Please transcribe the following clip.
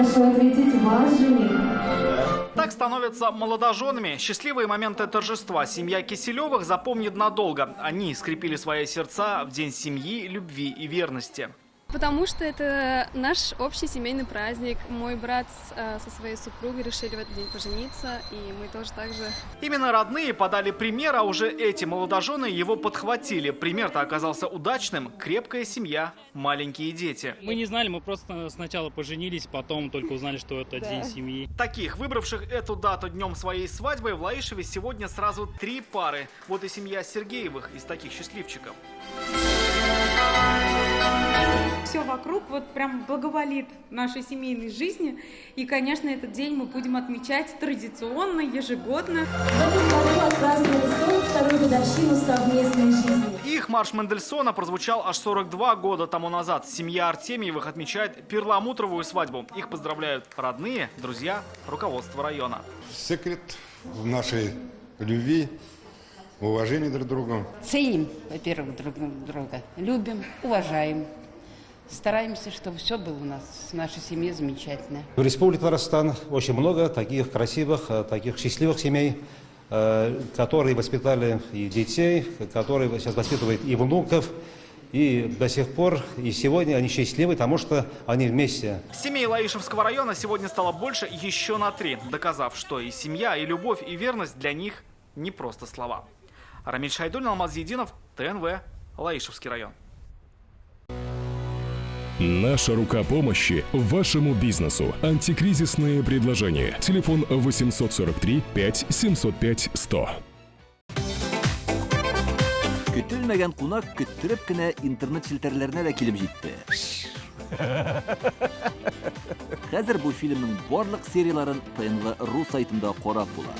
Прошу ответить, ваш жених. Так становятся молодоженами. Счастливые моменты торжества семья Киселевых запомнит надолго. Они скрепили свои сердца в день семьи, любви и верности. Потому что это наш общий семейный праздник. Мой брат со своей супругой решили в этот день пожениться, и мы тоже так же. Именно родные подали пример, а уже эти молодожены его подхватили. Пример-то оказался удачным. Крепкая семья, маленькие дети. Мы не знали, мы просто сначала поженились, потом только узнали, что это день семьи. Таких, выбравших эту дату днем своей свадьбы, в Лаишеве сегодня сразу 3 пары. Вот и семья Сергеевых из таких счастливчиков. Все вокруг вот прям благоволит нашей семейной жизни. И, конечно, этот день мы будем отмечать традиционно, ежегодно. В этом году отпраздновали 42-ю годовщину совместной жизни. Их марш Мендельсона прозвучал аж 42 года тому назад. Семья Артемьевых отмечает перламутровую свадьбу. Их поздравляют родные, друзья, руководство района. Секрет в нашей любви, уважении друг к другу. Ценим, во-первых, друг друга, любим, уважаем. Стараемся, чтобы все было у нас в нашей семье замечательно. В Республике Татарстан очень много таких красивых, таких счастливых семей, которые воспитали и детей, которые сейчас воспитывают и внуков. И до сих пор, и сегодня они счастливы, потому что они вместе. Семей Лаишевского района сегодня стало больше еще на 3, доказав, что и семья, и любовь, и верность для них не просто слова. Рамиль Шайдуллин, Алмаз Единов, ТНВ, Лаишевский район. Наша рука помощи вашему бизнесу. Антикризисные предложения. Телефон 843 5 705 100. Көтелмәгән кунак көттөреп кенә интернет челтәрләренә дә килеп җитте. Хәзер бу фильмның барлык серияларын ТНВ.ру сайтында карап була.